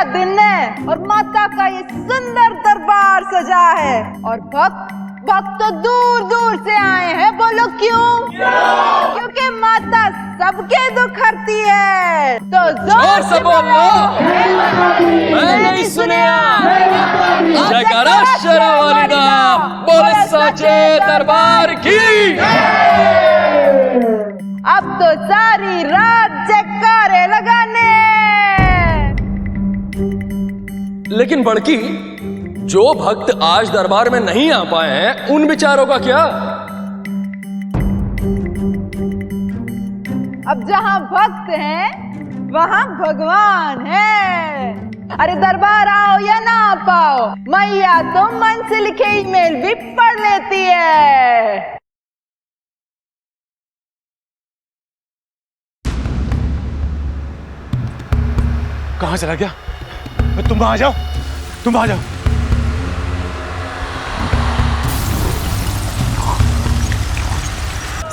का दिन है और माता का ये सुंदर दरबार सजा है और भक्त तो दूर दूर से आए हैं। बोलो क्यों? क्योंकि माता सबके दुख हरती है। तो जोर से बोलो। मैं नहीं सुनिया। जयकारा शेरा वालिदा, बोले साचे दरबार की। अब तो सारी रात जयकारे लगाने। लेकिन बड़की, जो भक्त आज दरबार में नहीं आ पाए हैं उन बेचारों का क्या? अब जहां भक्त हैं वहां भगवान है। अरे दरबार आओ या ना आ पाओ, मैया तो मन से लिखे ईमेल भी पढ़ लेती है। कहां चला गया? तुम आ जाओ, तुम आ जाओ।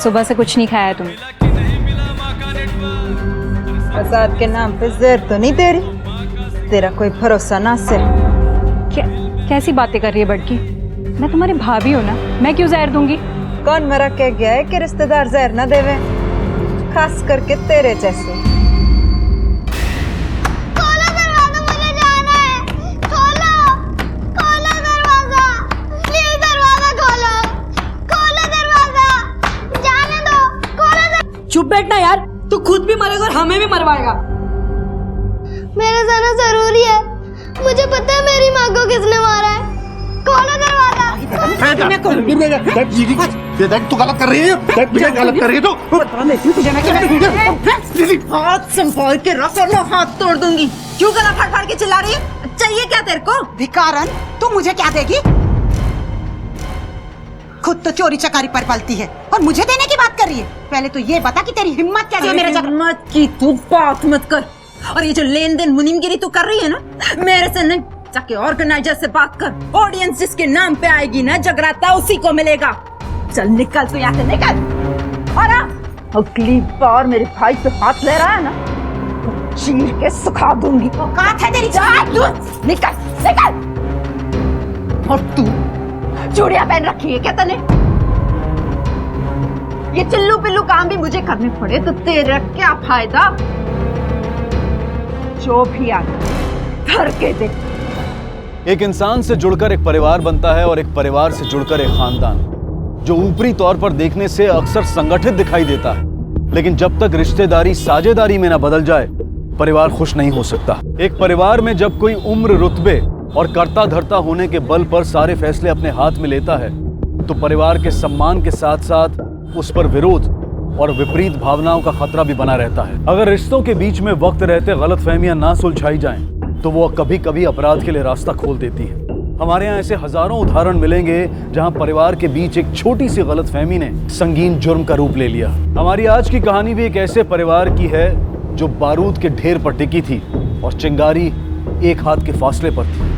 सुबह से कुछ नहीं खाया तुम? प्रसाद के नाम पे जहर तो नहीं तेरी? तेरा कोई भरोसा ना से। कैसी बातें कर रही है बड़की? मैं तुम्हारी भाभी हूँ ना, मैं क्यों जहर दूंगी? कौन मरा कह गया है कि रिश्तेदार जहर ना देवे, खास करके तेरे जैसे। खोलो दरवाजा, मुझे जाना है। खोलो खोलो दरवाजा, प्लीज दरवाजा खोलो। खोलो दरवाजा, जाने दो। खोलो। चुप बैठना यार, तू खुद भी मरेगा और हमें भी मरवाएगा। मेरा जाना जरूरी है, मुझे पता है मेरी माँ को किसने मारा है। खोलो दरवाजा। तू गलत कर रही है, गलत कर रही है तू। हाथ संभाल के रख वरना हाथ तोड़ दूंगी। क्यों गला फाड़ फाड़ के चिल्ला रही है? चाहिए क्या तेरे को? भिकारन, तू मुझे क्या देगी? खुद तो चोरी चकारी पर पलती है और मुझे देने की बात कर रही है। पहले तो ये बता कि तेरी हिम्मत कैसे है मेरे जगह? हिम्मत की तू बात मत कर। और ये जो लेन देन मुनीमगिरी तू कर रही है ना, मेरे से नहीं, जाके ऑर्गेनाइजर से बात कर। ऑडियंस जिसके नाम पे आएगी ना जगराता, उसी को मिलेगा। चल निकल तू यहाँ से, निकल। और अगली बार मेरे भाई पे हाथ ले रहा है ना, तो चीर के सुखा दूंगी। औकात है तेरी? निकल निकल। और तू चूड़ियां पहन रखी है क्या तने? ये चिल्लू पिल्लू काम भी मुझे करने पड़े तो तेरा क्या फायदा? जो भी आ धर के दे। एक इंसान से जुड़कर एक परिवार बनता है और एक परिवार से जुड़कर एक खानदान, जो ऊपरी तौर पर देखने से अक्सर संगठित दिखाई देता है, लेकिन जब तक रिश्तेदारी साझेदारी में न बदल जाए, परिवार खुश नहीं हो सकता। एक परिवार में जब कोई उम्र, रुतबे और कर्ता धर्ता होने के बल पर सारे फैसले अपने हाथ में लेता है, तो परिवार के सम्मान के साथ साथ उस पर विरोध और विपरीत भावनाओं का खतरा भी बना रहता है। अगर रिश्तों के बीच में वक्त रहते गलतफहमियां ना सुलझाई जाएं, तो वो कभी कभी अपराध के लिए रास्ता खोल देती है। हमारे यहाँ ऐसे हजारों उदाहरण मिलेंगे जहाँ परिवार के बीच एक छोटी सी गलतफहमी ने संगीन जुर्म का रूप ले लिया। हमारी आज की कहानी भी एक ऐसे परिवार की है जो बारूद के ढेर पर टिकी थी और चिंगारी एक हाथ के फासले पर थी।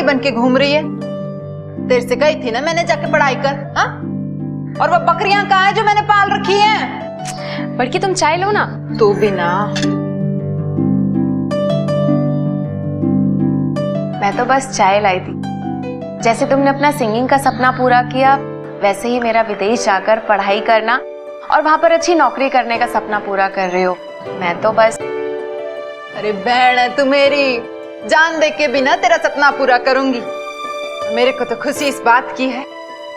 बन के घूम रही है। देर से गई थी ना मैंने जाके पढ़ाई कर। हाँ? और वो बकरियां कहाँ है जो मैंने पाल रखी हैं? बड़की तुम चाय लो ना। तू भी ना। मैं तो बस चाय लाई थी। जैसे तुमने अपना सिंगिंग का सपना पूरा किया, वैसे ही मेरा विदेश जाकर पढ़ाई करना और वहां पर अच्छी नौकरी करने का सपना पूरा कर रही हो। मैं तो बस। अरे बहन है तू मेरी, जान दे के बिना तेरा सपना पूरा करूंगी। मेरे को तो खुशी इस बात की है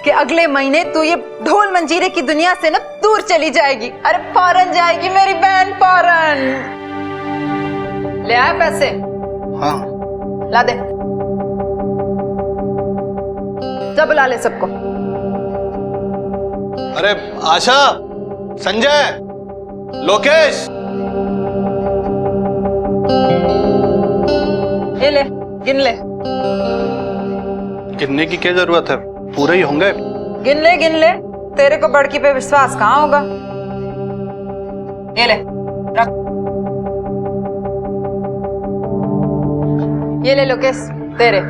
कि अगले महीने तू ये ढोल मंजीरे की दुनिया से ना दूर चली जाएगी। अरे फौरन जाएगी मेरी बहन, फौरन। ले आए पैसे? हाँ। ला दे। सब बुला ले सबको। अरे आशा, संजय, लोकेश, ले गिन ले। गिनने की क्या जरूरत है, पूरे ही होंगे। गिन ले, तेरे को बड़की पे विश्वास कहाँ होगा। ये ले रख, ये ले लोकेश तेरे।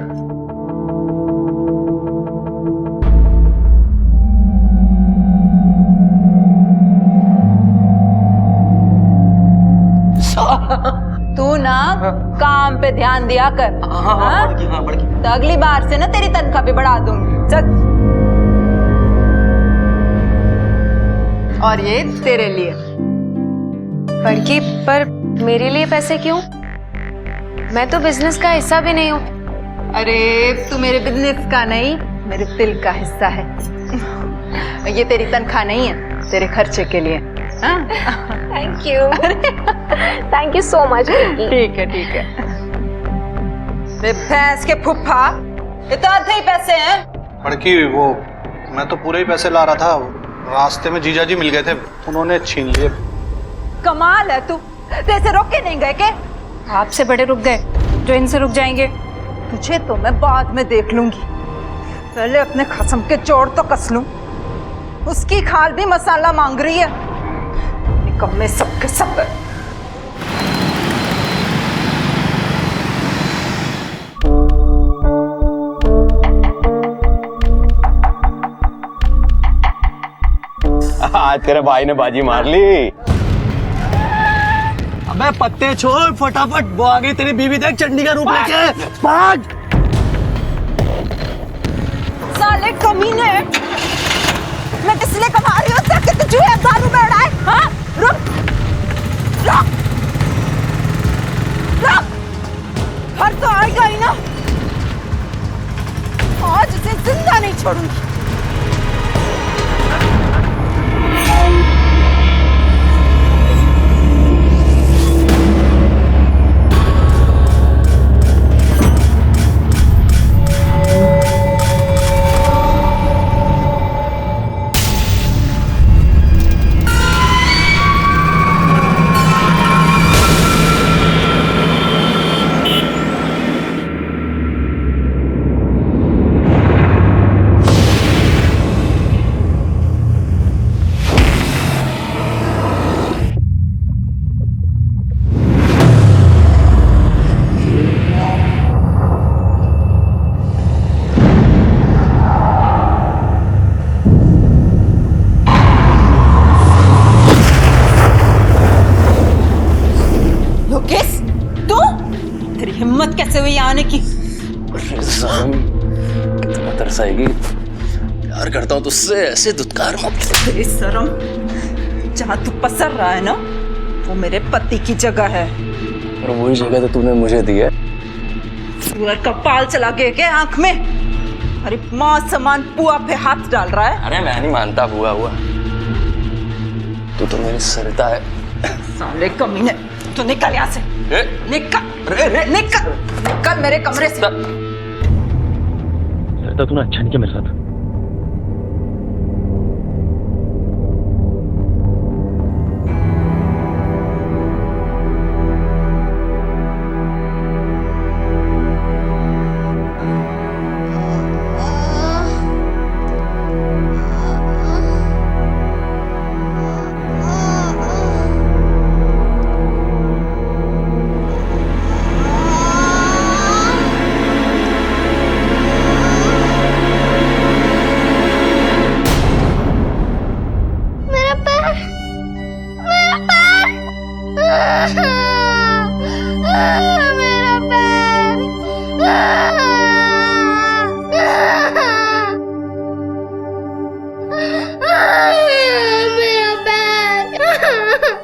तू ना काम पे ध्यान दिया कर। हाँ? तो अगली बार से ना तेरी तनख्वाह भी बढ़ा दूंगी। चल। और ये तेरे लिए। बड़की, पर मेरे लिए पैसे क्यों? मैं तो बिजनेस का हिस्सा भी नहीं हूँ। अरे तू मेरे बिजनेस का नहीं, मेरे दिल का हिस्सा है। ये तेरी तनख्वाह नहीं है, तेरे खर्चे के लिए। Thank you so much. ठीक है। रे भैंस के फुफ्फा, ये तो आधे ही पैसे हैं। बड़की वो मैं तो पूरे ही पैसे ला रहा था, रास्ते में जीजा जी मिल गए थे, उन्होंने छीन लिए। कमाल है तू, जैसे रोक के नहीं गए के? आपसे बड़े रुक गए जो इनसे रुक जाएंगे। तुझे तो मैं बाद में देख लूंगी, पहले अपने खसम के चोर तो कस लूं। उसकी खाल भी मसाला मांग रही है, निकम्मे सबके सब। आज तेरे भाई ने बाजी मार ली। अबे पत्ते छोड़, फटाफट वो आ गई तेरी बीवी, देख चंडी का रूप लेके। भाग। साले कमीने, मैं इसलिए कमा रही हूँ ताकि तू चूहे दारू में उड़ाए। हाँ? रुक। घर तो आएगा ही ना, आज इसे जिंदा नहीं छोड़ूंगी। हिम्मत कैसे हुई आने की? कितना तरसाएगी, प्यार करता हूँ तुझसे, ऐसे दुत्कार मत। बेशरम, जहाँ तू पसर रहा है ना, वो मेरे पति की जगह है। और वही जगह तो तूने मुझे दी है। सुअर का पाल चला गया क्या आंख में? अरे माँ समान पुआ पे हाथ डाल रहा है। अरे मैं नहीं मानता हुआ तू तो मेरी सरिता है। साले कमीने, तू निकल यहाँ से। निकल मेरे कमरे से। सरिता तूने अच्छा नहीं किया मेरे साथ।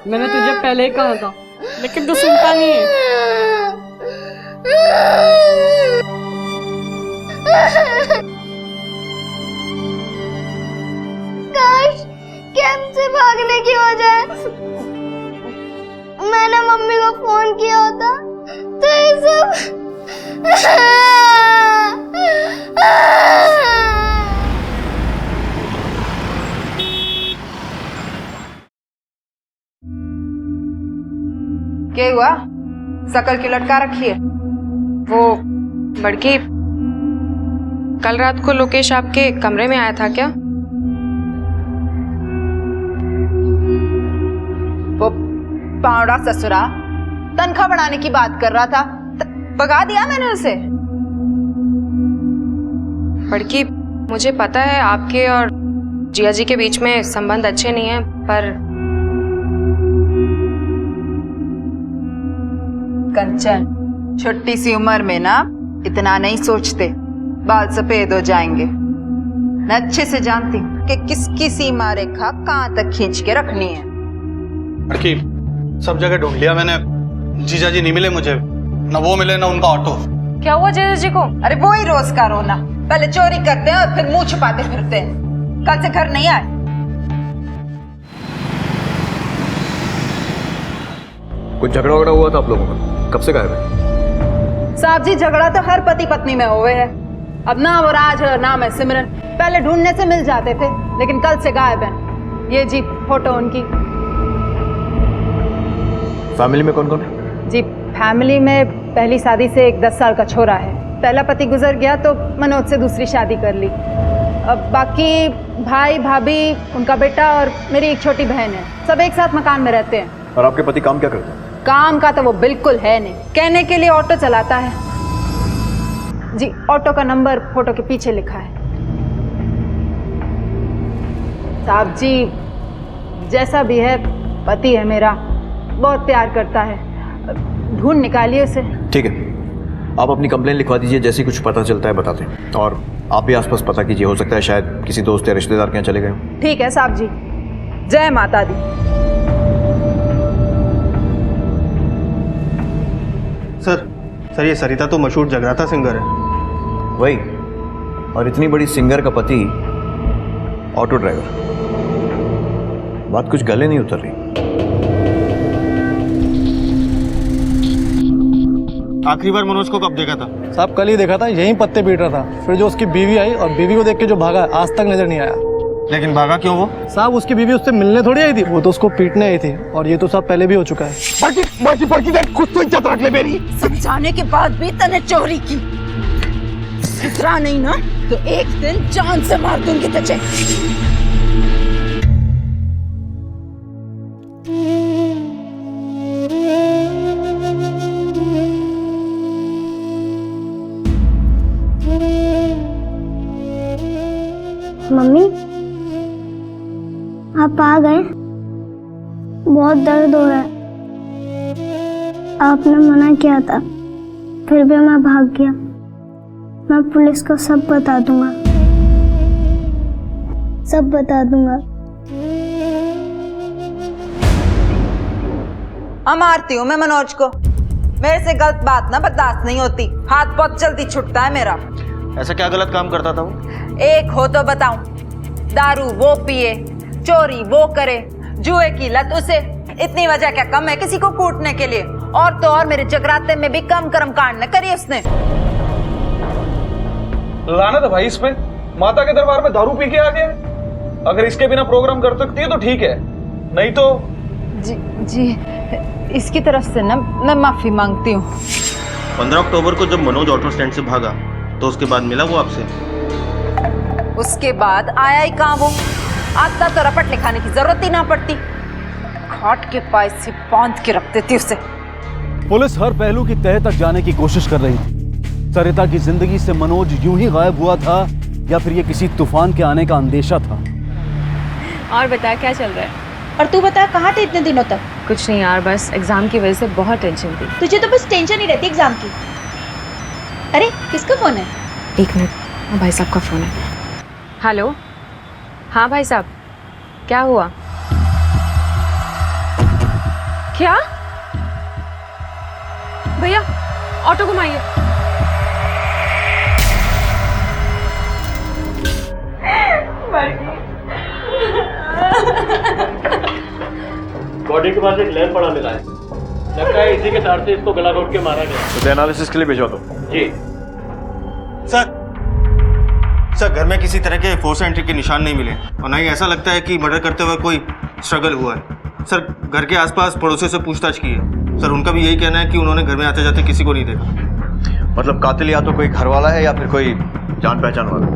मैंने तुझे पहले ही कहा था, लेकिन तू सुनता नहीं है। काश कैंप से भागने की वजह मैंने मम्मी को फोन किया होता तो ये सब क्या हुआ? शकल की लटका रखी है। वो बड़की, कल रात को लोकेश आपके कमरे में आया था क्या? वो पावड़ा ससुरा तनख्वाह बढ़ाने की बात कर रहा था, भगा दिया मैंने उसे। बड़की, मुझे पता है आपके और जिया जी के बीच में संबंध अच्छे नहीं हैं, पर कंचन, छोटी सी उम्र में ना इतना नहीं सोचते, बाल सफेद हो जाएंगे। मैं अच्छे से जानती हूँ कि किसकी सीमा रेखा कहाँ तक खींच के रखनी है। लड़की, सब जगह ढूंढ लिया मैंने, जीजा जी नहीं मिले मुझे, ना वो मिले ना उनका ऑटो। क्या हुआ जीजा जी को? अरे वो ही रोज का रोना, पहले चोरी करते हैं और फिर मुंह छुपाते फिरते हैं। कल से घर नहीं आए। कुछ झगड़ा वगड़ा हुआ था आप लोगों का? कब से गायब है? साहब जी, झगड़ा तो हर पति पत्नी में हुए है। अब ना वो राज है, नाम है सिमरन। पहले ढूंढने से मिल जाते थे, लेकिन कल से गायब है। ये जी फोटो उनकी। फैमिली में कौन कौन है? जी फैमिली में पहली शादी से एक 10 साल का छोरा है। पहला पति गुजर गया तो मनोज से दूसरी शादी कर ली। अब बाकी भाई भाभी, उनका बेटा और मेरी एक छोटी बहन है। सब एक साथ मकान में रहते हैं। और आपके पति काम क्या करते हैं? काम का तो वो बिल्कुल है नहीं, कहने के लिए ऑटो चलाता है। जी ऑटो का नंबर फोटो के पीछे लिखा है। साहब जी, जैसा भी है पति है मेरा, बहुत प्यार करता है। ढूंढ निकालिए उसे। ठीक है, आप अपनी कंप्लेन लिखवा दीजिए, जैसे कुछ पता चलता है बताते हैं। और आप भी आसपास पता कीजिए, हो सकता है शायद किसी दोस्त या रिश्तेदार के यहाँ चले गए हों। ठीक है साहब जी, जय माता दी। सर ये सरिता तो मशहूर जगराता सिंगर है। वही, और इतनी बड़ी सिंगर का पति ऑटो ड्राइवर। बात कुछ गले नहीं उतर रही। आखिरी बार मनोज को कब देखा था? साहब कल ही देखा था, यहीं पत्ते पीट रहा था। फिर जो उसकी बीवी आई और बीवी को देख के जो भागा, आज तक नजर नहीं आया। लेकिन भागा क्यों वो? साहब उसकी बीवी उससे मिलने थोड़ी आई थी, वो तो उसको पीटने आई थी। और ये तो साहब पहले भी हो चुका है। कुछ तो इज्जत रख ले मेरी। समझाने के बाद भी तने चोरी की। सुधरा नहीं ना तो एक दिन जान से मार दूंगी तुझे। मम्मी, आप आ गए? बहुत दर्द हो रहा है। आपने मना किया था, फिर भी मैं भाग गया। मैं पुलिस को सब बता दूंगा, सब बता दूंगा। मारती हूँ मैं मनोज को। मेरे से गलत बात ना बर्दाश्त नहीं होती। हाथ बहुत जल्दी छुटता है मेरा। ऐसा क्या गलत काम करता था वो? एक हो तो बताऊं। दारू वो पिए, चोरी वो करे, जुए की लत उसे। इतनी वजह क्या कम है किसी को कूटने के लिए? और तो और मेरे जगराते में भी कम कर्म कांड न करी उसने। लानत है भाई इस पे। माता के दरबार में दारू पी के आ गया। अगर इसके बिना प्रोग्राम कर सकती है तो ठीक है, नहीं तो। जी इसकी तरफ से ना मैं माफी मांगती हूँ। 15 अक्टूबर को जब मनोज ऑटो स्टैंड से भागा तो उसके बाद मिला वो आपसे? उसके बाद आया ही कहाँ वो? आता तो रपट लिखाने की जरूरत ही ना पड़ती। खाट के पास से बांध के रख देती उसे। पुलिस हर पहलू की तह तक जाने की कोशिश कर रही थी। सरिता की जिंदगी से मनोज यूं ही गायब हुआ था या फिर ये किसी तूफान के आने का अंदेशा था? और बता क्या चल रहा है? और तू बता, कहाँ थे इतने दिनों तक? कुछ नहीं यार, बस एग्जाम की वजह से बहुत टेंशन थी। तुझे तो बस टेंशन ही रहती एग्जाम की। अरे किसका फोन है? एक मिनट, हाँ भाई साहब का फोन है। हेलो, हाँ भाई साहब, क्या हुआ? क्या? भैया ऑटो घुमाइए। बॉडी के पास एक लैंप पड़ा मिला है, लगता है इसी के तार से इसको गला घोट के मारा गया। तो एनालिसिस के लिए भिजवा दो। जी सर घर में किसी तरह के फोर्स एंट्री के निशान नहीं मिले और ना ही ऐसा लगता है कि मर्डर करते हुए कोई स्ट्रगल हुआ है। सर घर के आसपास पड़ोसियों से पूछताछ की है। सर उनका भी यही कहना है कि उन्होंने घर में आते जाते किसी को नहीं देखा। मतलब कातिल या तो कोई घर वाला है या फिर कोई जान पहचान वाला।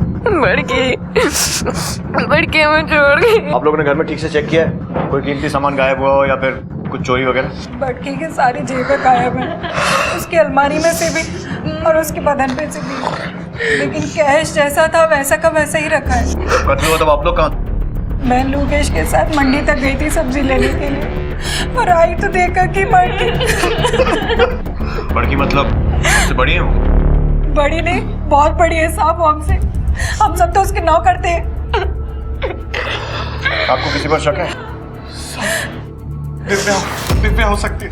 बड़की हमें छोड़ गई। आप लोगों ने घर में ठीक से चेक किया है? कोई कीमती सामान गायब हुआ हो या फिर कुछ चोरी वगैरह? बड़की की सारी जेबें गायब हैं, उसकी अलमारी में से भी और उसके बदन पे से भी, लेकिन कैश जैसा था वैसा का वैसा ही रखा है। कत्ल हुआ तब आप लोग कहाँ? मैं लोकेश के साथ मंडी तक गई थी सब्जी लेने के लिए, और आई तो देखा कि बड़की बड़की मतलब उससे बड़ी है वो? बड़ी नहीं, बहुत बड़ी है साहब हमसे। हम सब तो उसके नौ करते हैं। आपको किसी पर शक है? दिव्या हो सकती है।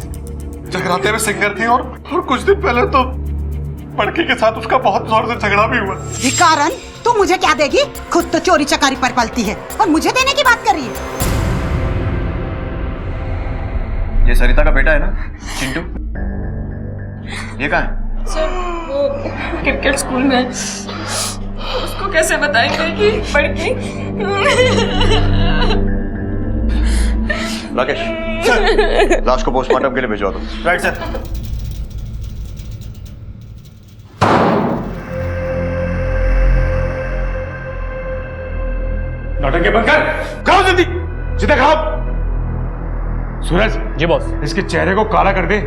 जगराते में सिंगर थी और कुछ दिन पहले तो बड़की के साथ उसका बहुत जोर से झगड़ा भी हुआ। कारण तू मुझे क्या देगी? खुद तो चोरी चकारी पर पलती है और मुझे देने की बात कर रही है। ये सरिता का बेटा है ना, चिंटू? ये कहाँ है? सर वो क्रिकेट स्कूल में, उसको कैसे बताएंगे कि बड़की? राकेश, लाश को पोस्टमार्टम के लिए भिजवा दो। Right sir. नाटक बंद कर, खाओ जल्दी, सीधे खाओ। सूरज। जी बॉस। इसके चेहरे को काला कर दे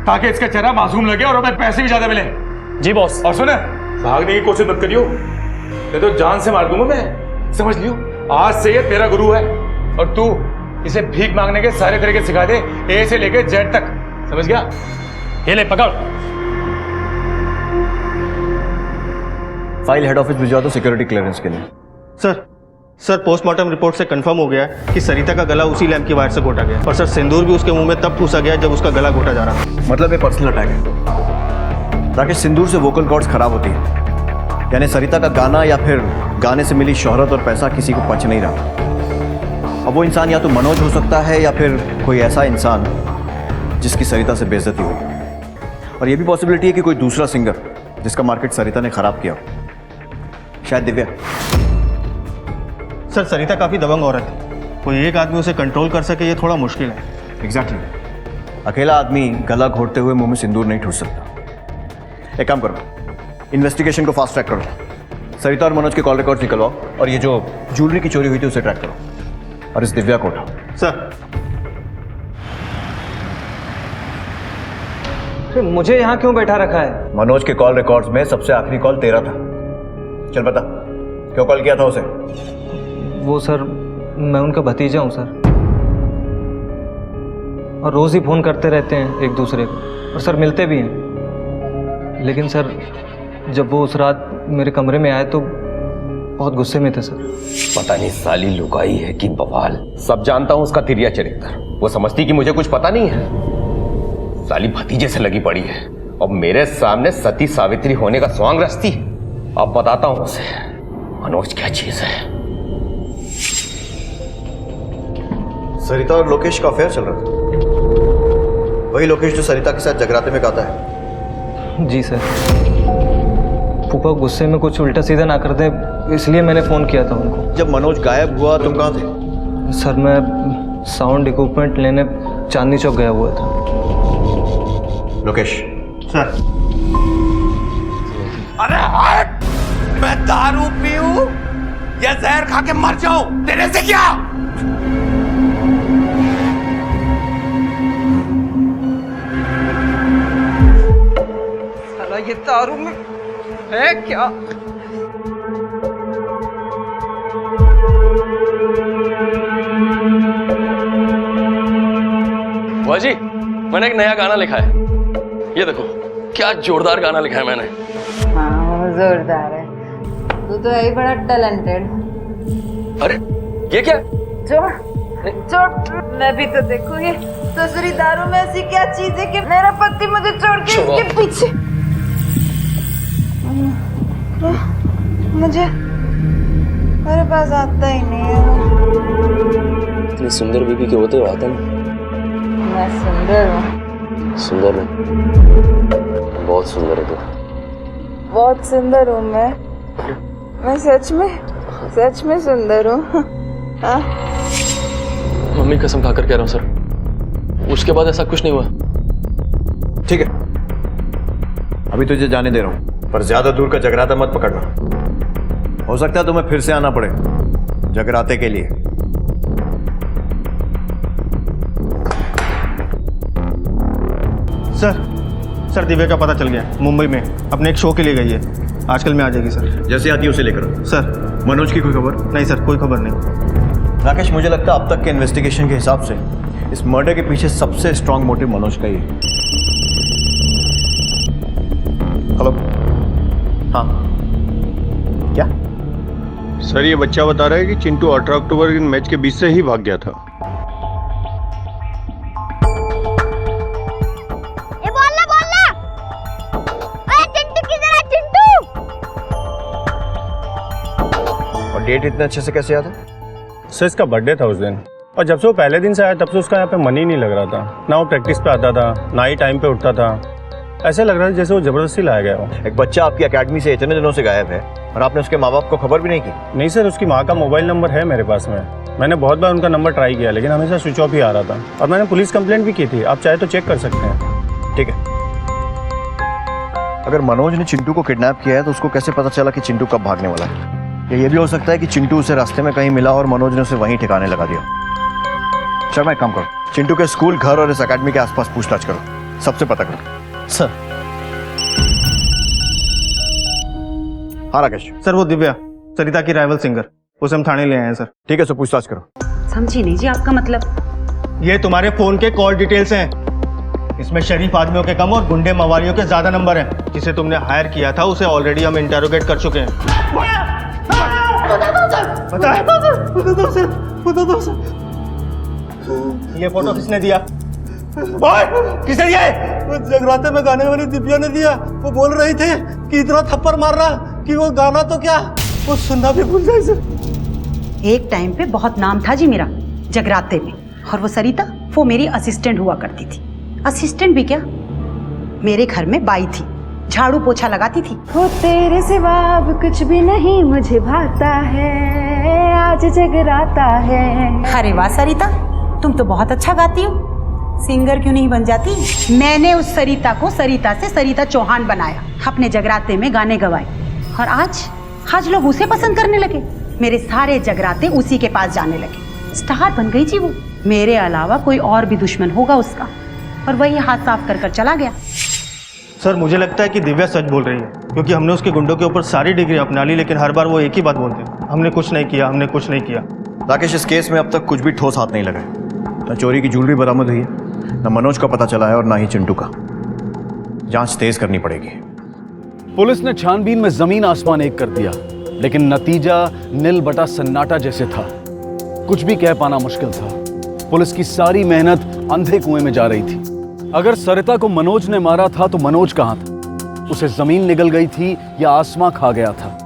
ताकि इसका चेहरा मासूम लगे और हमें पैसे भी ज्यादा मिले। जी बॉस। और सुने, भागने की कोशिश मत करियो, नहीं तो जान से मार दूंगा मैं। समझ लियो, आज से ये तेरा गुरु है और तू इसे भीख मांगने के सारे तरीके सिखा दे, ए से लेकर जेड तक। समझ गया? ये ले पकड़। फाइल हेड ऑफिस भिजवा दो सिक्योरिटी क्लियरेंस के लिए। सर पोस्टमार्टम रिपोर्ट से कंफर्म हो गया है कि सरिता का गला उसी लैंप की वायर से घोटा गया, और सर सिंदूर भी उसके मुंह में तब ठूसा गया जब उसका गला घोटा जा रहा था। मतलब ये पर्सनल अटैक है। राकेश, सिंदूर से वोकल कॉर्ड्स खराब होती है, यानी सरिता का गाना या फिर गाने से मिली शोहरत और पैसा किसी को पच नहीं रहा। अब वो इंसान या तो मनोज हो सकता है या फिर कोई ऐसा इंसान जिसकी सरिता से बेइज्जती हुई, और ये भी पॉसिबिलिटी है कि कोई दूसरा सिंगर जिसका मार्केट सरिता ने खराब किया हो, शायद दिव्या। सर सरिता काफी दबंग औरत है, कोई एक आदमी उसे कंट्रोल कर सके ये थोड़ा मुश्किल है। एग्जैक्टली। अकेला आदमी गला घोटते हुए मुंह में सिंदूर नहीं ठूस सकता। एक काम करो, इन्वेस्टिगेशन को फास्ट ट्रैक करो, सरिता और मनोज के कॉल रिकॉर्ड्स निकलवाओ, और ये जो ज्वेलरी की चोरी हुई थी उसे ट्रैक करो, और इस दिव्या को उठाओ। सर मुझे यहाँ क्यों बैठा रखा है? मनोज के कॉल रिकॉर्ड्स में सबसे आखिरी कॉल तेरा था। चल बता, क्यों कॉल किया था उसे? वो सर, मैं उनका भतीजा हूँ सर, और रोज़ ही फ़ोन करते रहते हैं एक दूसरे को, और सर मिलते भी हैं। लेकिन सर जब वो उस रात मेरे कमरे में आए तो बहुत गुस्से में थे सर। पता नहीं साली लुगाई है कि बवाल। सब जानता हूँ उसका तिरिया चरित्र। वो समझती कि मुझे कुछ पता नहीं है। साली भतीजे से लगी पड़ी है और मेरे सामने सती सावित्री होने का स्वांग रचती। अब बताता हूँ उसे मनोज क्या चीज है। सरिता और लोकेश का अफेयर चल रहा था। वही लोकेश जो सरिता के साथ जगराते में गाता है। जी सर। फूफा गुस्से में कुछ उल्टा सीधा ना कर दे, इसलिए मैंने फ़ोन किया था उनको। जब मनोज गायब हुआ तुम कहाँ थे? सर मैं साउंड इक्विपमेंट लेने चांदनी चौक गया हुआ था। लोकेश। सर। अरे हट! मैं दारू पीऊं या जहर खा के मर जाऊं, तेरे से क्या? साला ये दारू में है क्या? बुआ जी, मैंने एक नया गाना लिखा है। ये देखो क्या जोरदार गाना लिखा है मैंने। हाँ जोरदार है, तू तो है ही बड़ा टैलेंटेड। अरे ये क्या? छोड़, मैं भी तो देखूंगी दूसरी दारू में ऐसी क्या चीज है कि मेरा पति मुझे छोड़ के इसके पीछे। मुझे मेरे पास आता ही नहीं है। इतनी सुंदर बीबी के होते आता ना। मैं सुंदर हूँ। सुंदर है, बहुत सुंदर है तू। बहुत सुंदर हूँ मैं सच में सुंदर हूँ। मम्मी कसम खाकर कह रहा हूँ सर, उसके बाद ऐसा कुछ नहीं हुआ। ठीक है, अभी तुझे जाने दे रहा हूँ, पर ज्यादा दूर का जगराता मत पकड़ना। हो सकता है तुम्हें फिर से आना पड़े जगराते के लिए। सर दिव्या का पता चल गया, मुंबई में अपने एक शो के लिए गई है, आजकल में आ जाएगी सर। जैसे आती है उसे लेकर आओ। सर मनोज की कोई खबर? नहीं सर, कोई खबर नहीं। राकेश, मुझे लगता है अब तक के इन्वेस्टिगेशन के हिसाब से इस मर्डर के पीछे सबसे स्ट्रांग मोटिव मनोज का ही है। हेलो, हाँ क्या? सर ये बच्चा बता रहा है कि चिंटू 18 अक्टूबर के मैच के बीच से ही भाग गया था। डेट इतने अच्छे से कैसे याद है? सर इसका बर्थडे था उस दिन, और जब से वो पहले दिन से आया तब से उसका यहाँ पे मन ही नहीं लग रहा था। ना वो प्रैक्टिस पे आता था, ना ही टाइम पे उठता था। ऐसे लग रहा था जैसे वो जबरदस्ती लाया गया हो। एक बच्चा आपकी एकेडमी से इतने दिनों से गायब है और आपने उसके माँ बाप को खबर भी नहीं की? नहीं सर, उसकी माँ का मोबाइल नंबर है मेरे पास में। मैंने बहुत बार उनका नंबर ट्राई किया लेकिन हमेशा स्विच ऑफ ही आ रहा था, और मैंने पुलिस कंप्लेंट भी की थी। आप चाहे तो चेक कर सकते हैं। ठीक है, अगर मनोज ने चिंटू को किडनैप किया है तो उसको कैसे पता चला कि चिंटू कब भागने वाला है? ये भी हो सकता है कि चिंटू उसे रास्ते में कहीं मिला और मनोज ने उसे वहीं ठिकाने लगा दिया। शर्मा, एक काम करो, चिंटू के स्कूल, घर और इस एकेडमी के आसपास पूछताछ करो, सबसे पता करो। सर। हाँ राकेश। सर वो दिव्या, सरिता की राइवल सिंगर, उसे हम थाने ले आए हैं सर। ठीक है, सो पूछताछ करो। समझी नहीं जी आपका मतलब? ये तुम्हारे फोन के कॉल डिटेल्स हैं। इसमें शरीफ आदमियों के कम और गुंडे मवालियों के ज्यादा नंबर हैं। जिसे तुमने हायर किया था उसे ऑलरेडी हम इंटेरोगेट कर चुके हैं। ये फोटो किसने दिया? किसने दिया? वो जगराते में गाने वाली दिव्या ने दिया। वो बोल रही थे कि इतना थप्पड़ मार रहा कि वो गाना तो क्या, वो सुनना भी भूल जाए सर। एक टाइम पे बहुत नाम था जी मेरा जगराते में, और वो सरिता वो मेरी असिस्टेंट हुआ करती थी। असिस्टेंट भी क्या, मेरे घर में बाई थी, झाड़ू पोछा लगाती थी। हो तेरे सिवा अब कुछ भी नहीं मुझे भाता है, आज जगराता है। अरे वाह सरिता, तुम तो बहुत अच्छा गाती हो, सिंगर क्यों नहीं बन जाती? मैंने उस सरिता को सरिता से सरिता चौहान बनाया, अपने जगराते में गाने गवाए, और आज लोग उसे पसंद करने लगे। मेरे सारे जगराते उसी के पास जाने लगे, स्टार बन गई जी वो। मेरे अलावा कोई और भी दुश्मन होगा उसका, और वही हाथ साफ कर चला गया। सर मुझे लगता है कि दिव्या सच बोल रही है, क्योंकि हमने उसके गुंडों के ऊपर सारी डिग्री अपना ली, लेकिन हर बार वो एक ही बात बोलते हैं, हमने कुछ नहीं किया, हमने कुछ नहीं किया। राकेश, इस केस में अब तक कुछ भी ठोस हाथ नहीं लगा है। न चोरी की ज्वेलरी बरामद हुई है, न मनोज का पता चला है, और न ही चिंटू का। जांच तेज करनी पड़ेगी। पुलिस ने छानबीन में जमीन आसमान एक कर दिया, लेकिन नतीजा नील बटा सन्नाटा जैसे था। कुछ भी कह पाना मुश्किल था। पुलिस की सारी मेहनत अंधे कुएं में जा रही थी। अगर सरिता को मनोज ने मारा था तो मनोज कहां था? उसे जमीन निगल गई थी या आसमां खा गया था?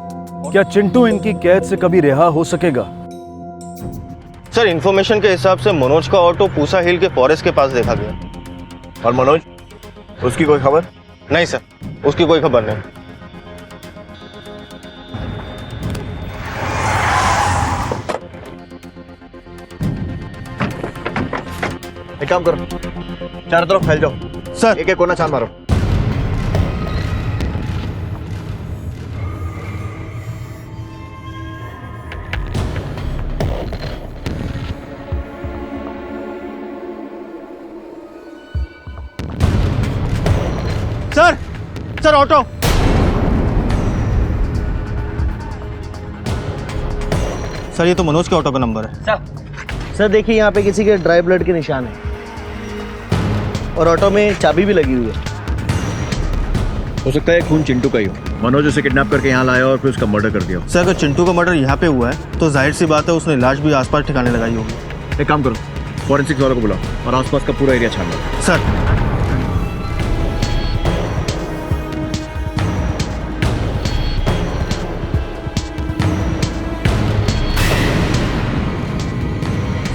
क्या चिंटू इनकी कैद से कभी रिहा हो सकेगा? सर इंफॉर्मेशन के हिसाब से मनोज का ऑटो पूसा हिल के फॉरेस्ट के पास देखा गया। और मनोज, उसकी कोई खबर? नहीं सर, उसकी कोई खबर नहीं। एक काम करो, चारों तरफ फैल जाओ सर। एक कोना छान मारो। Sir auto. सर ये तो मनोज के ऑटो का नंबर है। सर देखिए, यहाँ पे किसी के ड्राई ब्लड के निशान है, और ऑटो में चाबी भी लगी हुई है। हो सकता है खून चिंटू का ही हो। मनोज उसे किडनैप करके यहाँ लाया और फिर उसका मर्डर कर दिया। सर अगर चिंटू का मर्डर यहाँ पे हुआ है तो जाहिर सी बात है उसने लाश भी आसपास ठिकाने लगाई होगी। एक काम करो, फॉरेंसिक्स वालों को बुलाओ और आसपास का पूरा एरिया छान लो। सर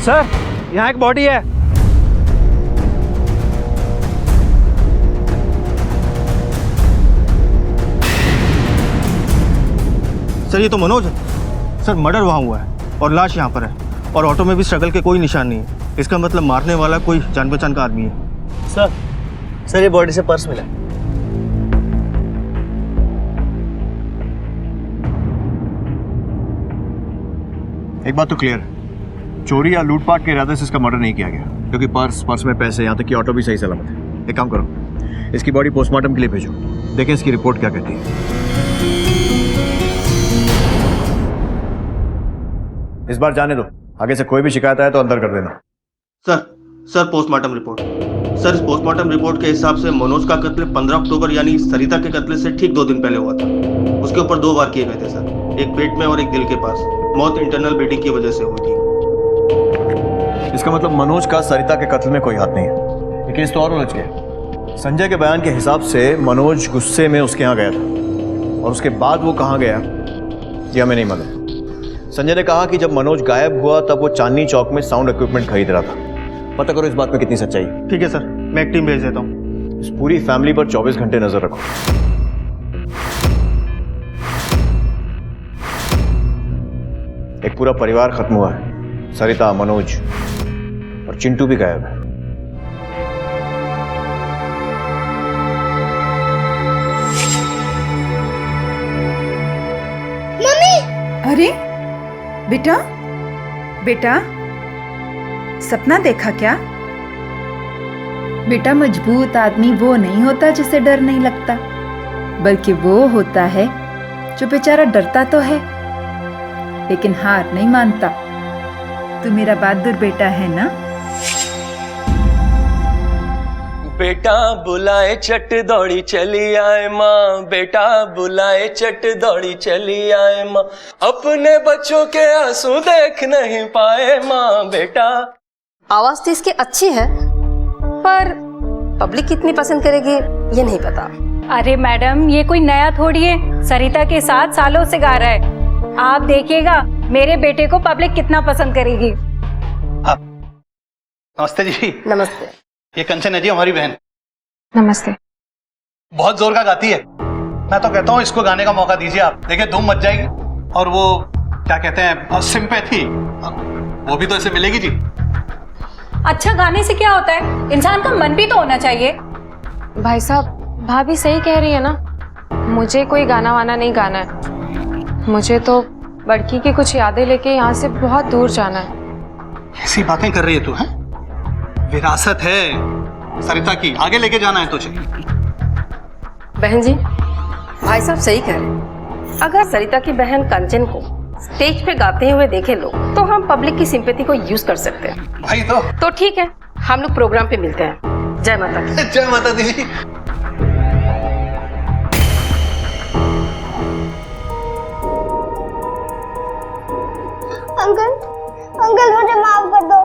सर, यहाँ एक बॉडी है। सर ये तो मनोज है। सर मर्डर वहाँ हुआ है और लाश यहाँ पर है, और ऑटो में भी स्ट्रगल के कोई निशान नहीं है। इसका मतलब मारने वाला कोई जान पहचान का आदमी है। सर ये बॉडी से पर्स मिला। एक बात तो क्लियर है, चोरी या लूटपाट के इरादे से इसका मर्डर नहीं किया गया, क्योंकि पर्स में पैसे, यहाँ तक कि ऑटो भी सही सलामत है। एक काम करो, इसकी बॉडी पोस्टमार्टम के लिए भेजो, देखें इसकी रिपोर्ट क्या कहती है। इस बार जाने दो, आगे से कोई भी शिकायत आए तो अंदर कर देना। Sir postmortem report. सर इस पोस्टमार्टम रिपोर्ट के हिसाब से मनोज का कत्ल 15 अक्टूबर यानी सरिता के कत्ल से ठीक 2 दिन पहले हुआ था। उसके ऊपर 2 वार किए गए थे सर, एक पेट में और एक दिल के पास। मौत इंटरनल ब्लीडिंग की वजह से हुई थी। इसका मतलब मनोज का सरिता के कत्ल में कोई हाथ नहीं है। ये केस तो और उलझ गया। संजय के बयान के हिसाब से मनोज गुस्से में उसके यहाँ गया था, और उसके बाद वो कहाँ गया ये हमें नहीं मालूम। संजय ने कहा कि जब मनोज गायब हुआ तब वो चांदनी चौक में साउंड इक्विपमेंट खरीद रहा था। पता करो इस बात में कितनी सच्चाई। ठीक है सर, मैं एक टीम भेज देता हूँ। इस पूरी फैमिली पर 24 घंटे नजर रखो। एक पूरा परिवार खत्म हुआ है, सरिता, मनोज और चिंटू भी गायब है। मम्मी! अरे बेटा, बेटा सपना देखा क्या? बेटा मजबूत आदमी वो नहीं होता जिसे डर नहीं लगता, बल्कि वो होता है जो बेचारा डरता तो है लेकिन हार नहीं मानता। तू मेरा बहादुर बेटा है ना? बेटा बुलाए चट दौड़ी चली आए माँ, बेटा बुलाए चट दौड़ी चली आए माँ, अपने बच्चों के आंसू देख नहीं पाए माँ। बेटा आवाज तो इसकी अच्छी है, पर पब्लिक कितनी पसंद करेगी ये नहीं पता। अरे मैडम, ये कोई नया थोड़ी है, सरिता के साथ सालों से गा रहा है। आप देखिएगा मेरे बेटे को पब्लिक कितना पसंद करेगी। नमस्ते जी। नमस्ते। ये कंचन है जी, हमारी बहन। नमस्ते। बहुत जोर का गाती है। मैं तो कहता हूँ इसको गाने का मौका दीजिए आप, देखिए धूम मच जाएगी। और वो क्या कहते हैं, सिंपैथी, वो भी तो ऐसे मिलेगी जी। अच्छा गाने से क्या होता है, इंसान का मन भी तो होना चाहिए। भाई साहब, भाभी सही कह रही है ना, मुझे कोई गाना वाना नहीं गाना है। मुझे तो बड़की की कुछ यादें लेके यहाँ से बहुत दूर जाना है। ऐसी बातें कर रही है तू, है? विरासत है सरिता की, आगे लेके जाना है तुझे। बहन जी, भाई साहब सही कह रहे हैं। अगर सरिता की बहन कंचन को स्टेज पे गाते हुए देखे लोग, तो हम पब्लिक की सिंपैथी को यूज कर सकते हैं। भाई तो ठीक है, हम लोग प्रोग्राम पे मिलते हैं। जय माता दी। जय माता दी जी। अंकल मुझे माफ कर दो,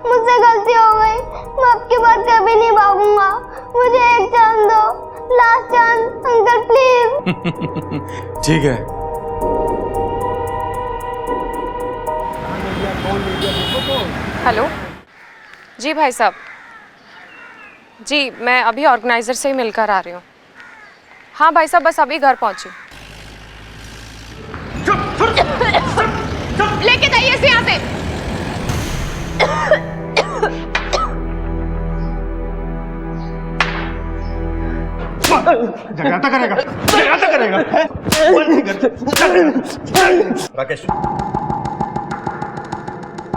मुझसे गलती हो गई। मैं आपकी बात कभी नहीं भागूंगा। मुझे एक चांस दो, लास्ट चांस अंकल प्लीज। ठीक है। हेलो जी भाई साहब, जी मैं अभी ऑर्गेनाइजर से ही मिलकर आ रही हूँ। हाँ भाई साहब, बस अभी घर पहुंची। लेके जाइए इसे यहाँ से। जगराता करेगा, जगराता करेगा। राकेश,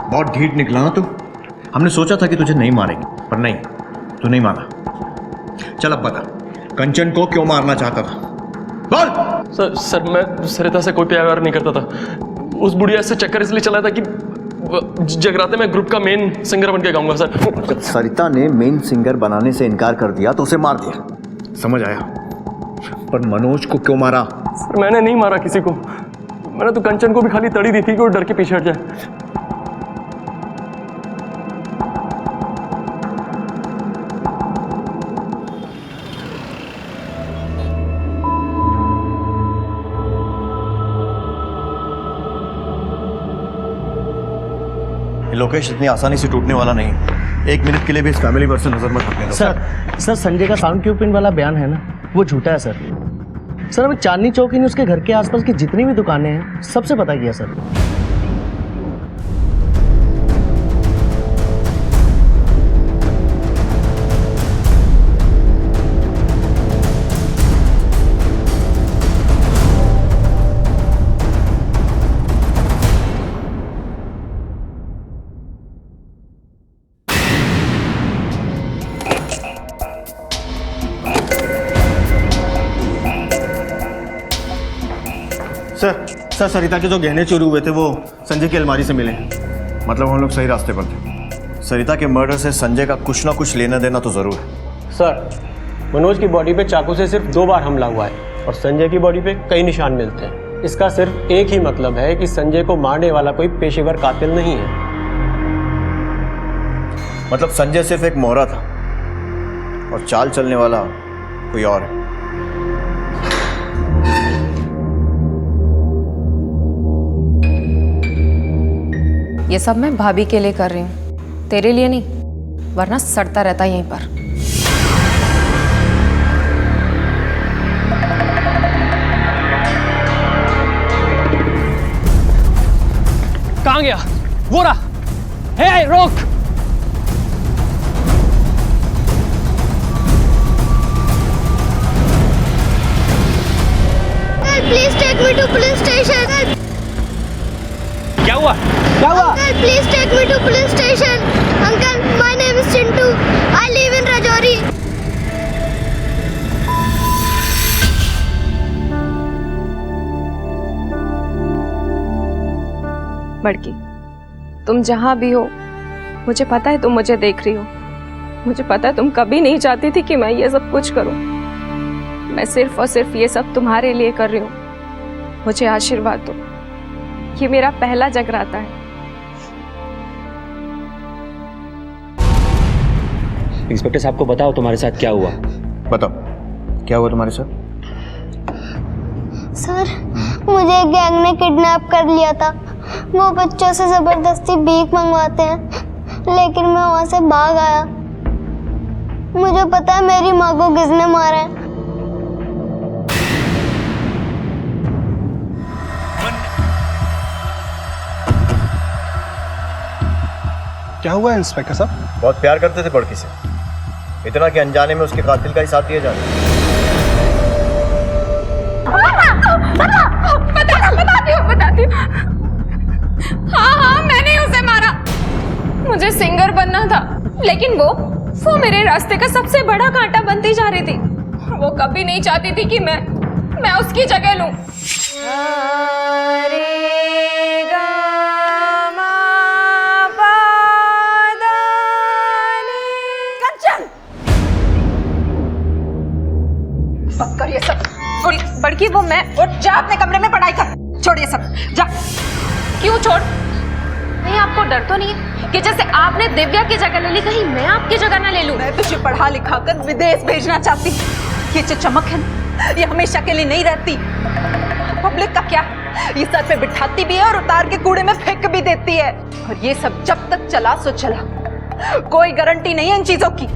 बहुत ढीठ निकला ना तू। हमने सोचा था कि तुझे नहीं मारेंगे, पर नहीं, तू नहीं माना। चल अब बता, कंचन को क्यों मारना चाहता था? बोल। सर मैं सरिता से कोई प्यार नहीं करता था। उस बुढ़िया से चक्कर इसलिए चला था कि जगराते में ग्रुप का मेन सिंगर बन के गाऊंगा सर। जब सरिता ने मेन सिंगर बनाने से इनकार कर दिया तो उसे मार दिया, समझ आया? पर मनोज को क्यों मारा? सर मैंने नहीं मारा किसी को, मैंने तो कंचन को भी खाली तड़ी दी थी कि वो डर के पीछे हट जाए। लोकेश इतनी आसानी से टूटने वाला नहीं। 1 मिनट के लिए भी इस फैमिली पर से नजर मत हटने दो। सर संजय का साउंड इक्विपमेंट वाला बयान है ना, वो झूठा है सर। सर अभी चांदनी चौक ही नहीं, उसके घर के आसपास की जितनी भी दुकानें हैं सबसे पता किया सर। सर सरिता के जो गहने चोरी हुए थे वो संजय की अलमारी से मिले हैं। मतलब हम लोग सही रास्ते पर थे। सरिता के मर्डर से संजय का कुछ ना कुछ लेना देना तो जरूर है। सर मनोज की बॉडी पे चाकू से सिर्फ 2 बार हमला हुआ है और संजय की बॉडी पे कई निशान मिलते हैं। इसका सिर्फ एक ही मतलब है कि संजय को मारने वाला कोई पेशेवर कातिल नहीं है। मतलब संजय सिर्फ एक मोहरा था और चाल चलने वाला कोई और है। ये सब मैं भाभी के लिए कर रही हूँ, तेरे लिए नहीं, वरना सड़ता रहता यहीं पर। कहाँ गया? वो रहा। हे रोक! Please take me to police station. क्या हुआ? क्या हुआ? Uncle, please take me to police station. Uncle, my name is Chintu. I live in Rajouri. बड़की, तुम जहाँ भी हो, मुझे पता है तुम मुझे देख रही हो। मुझे पता है तुम कभी नहीं चाहती थी कि मैं ये सब कुछ करूं। मैं सिर्फ और सिर्फ ये सब तुम्हारे लिए कर रही हूँ। मुझे आशीर्वाद दो। ये मेरा पहला जगराता है। इंस्पेक्टर साहब को बताओ तुम्हारे साथ क्या हुआ। बताओ क्या हुआ तुम्हारे साथ? सर, मुझे एक गैंग ने किडनैप कर लिया था। वो बच्चों से जबरदस्ती भीख मंगवाते हैं, लेकिन मैं वहां से भाग आया। मुझे पता है मेरी माँ को किसने मारा है। क्या हुआ इंस्पेक्टर साहब? बहुत प्यार करते थे बड़की से, इतना कि अनजाने में उसके कातिल का ही साथ दिया जाए। बताती हूँ। हाँ, मैंने उसे मारा। मुझे सिंगर बनना था, लेकिन वो मेरे रास्ते का सबसे बड़ा कांटा बनती जा रही थी। वो कभी नहीं चाहती थी कि मैं उसकी जगह लूं। कर ये सब। बड़की वो मैं और जा अपने कमरे में पढ़ाई कर। छोड़ ये सब, जा। क्यों छोड़? नहीं, आपको डर तो नहीं है कि जैसे आपने दिव्या की जगह ले ली, कहीं मैं आपकी जगह ना ले लूं? मैं तुझे पढ़ा लिखा कर विदेश भेजना चाहती। ये जो चमक है ना, ये हमेशा के लिए नहीं रहती। पब्लिक का क्या, ये सर पे बिठाती भी है और उतार के कूड़े में फेंक भी देती है। और ये सब जब तक चला सो चला, कोई गारंटी नहीं है इन चीजों की।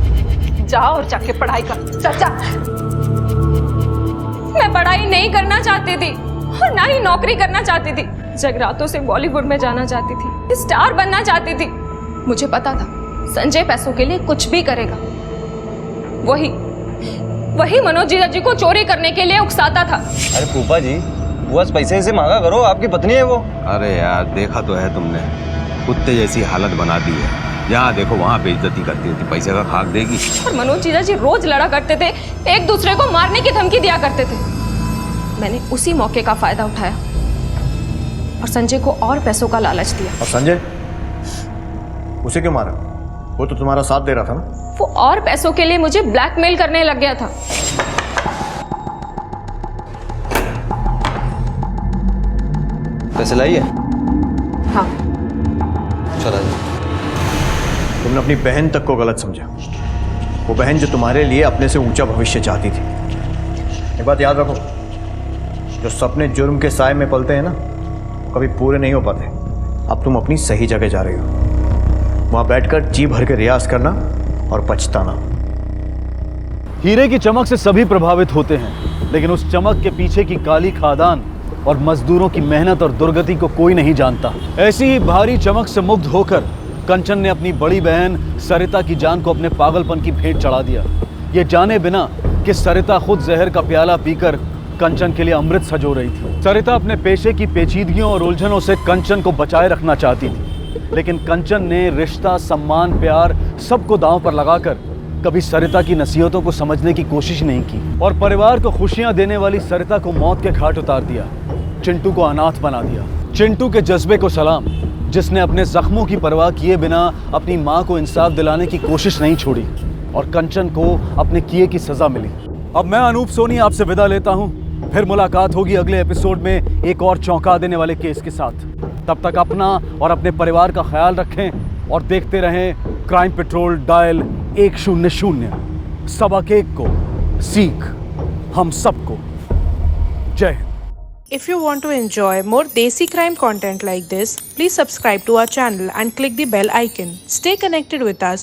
जा और जाके पढ़ाई कर। चल जा। मैं पढ़ाई नहीं करना चाहती थी और ना ही नौकरी करना चाहती थी। जगरातों से बॉलीवुड में जाना चाहती थी, स्टार बनना चाहती थी। मुझे पता था संजय पैसों के लिए कुछ भी करेगा। वही मनोज जी को चोरी करने के लिए उकसाता था। अरे फूफा जी, बस पैसे से मांगा करो, आपकी पत्नी है वो। अरे यार, देखा तो है तुमने, कुत्ते जैसी हालत बना दी है। जहाँ देखो वहाँ बेइज्जती करती थी, पैसे का खाक देगी। और मनोज जी रोज लड़ा करते थे, एक दूसरे को मारने की धमकी दिया करते थे। मैंने उसी मौके का फायदा उठाया और संजय को और पैसों का लालच दिया। और संजय उसे क्यों मारा? वो तो तुम्हारा साथ दे रहा था ना। वो और पैसों के लिए मुझे ब्लैकमेल करने लग गया था। पैसे लाइए? हाँ। चला जी। तुमने अपनी बहन तक को गलत समझा। वो बहन जो तुम्हारे लिए अपने से ऊंचा भविष्य चाहती थी। एक बात याद रखो, जो सपने जुर्म के साए में पलते हैं ना, कभी पूरे नहीं हो पाते। अब तुम अपनी सही जगह जा रही हो, वहां बैठकर जी भर के रियाज करना और पछताना। हीरे की चमक से सभी प्रभावित होते हैं, लेकिन उस चमक के पीछे की काली खादान और मजदूरों की मेहनत और दुर्गति को कोई नहीं जानता। ऐसी ही भारी चमक से मुग्ध होकर कंचन ने अपनी बड़ी बहन सरिता की जान को अपने पागलपन की भेंट चढ़ा दिया, ये जाने बिना कि सरिता खुद जहर का प्याला पीकर कंचन के लिए अमृत सजो रही थी। सरिता अपने पेशे की पेचीदगियों और उलझनों से कंचन को बचाए रखना चाहती थी, लेकिन कंचन ने रिश्ता, सम्मान, प्यार सबको दांव पर लगाकर कभी सरिता की नसीहतों को समझने की कोशिश नहीं की और परिवार को खुशियां देने वाली सरिता को मौत के घाट उतार दिया। चिंटू को अनाथ बना दिया। चिंटू के जज्बे को सलाम, जिसने अपने जख्मों की परवाह किए बिना अपनी माँ को इंसाफ दिलाने की कोशिश नहीं छोड़ी और कंचन को अपने किए की सजा मिली। अब मैं अनूप सोनी आपसे विदा लेता हूँ। फिर मुलाकात होगी अगले एपिसोड में एक और चौंका देने वाले केस के साथ। तब तक अपना और अपने परिवार का ख्याल रखें और देखते रहें क्राइम पेट्रोल डायल 100। सबक एक को सीख हम सबको। जय Hind. If you want to enjoy more Desi crime content like this, please subscribe to our channel and click the bell icon. Stay connected with us.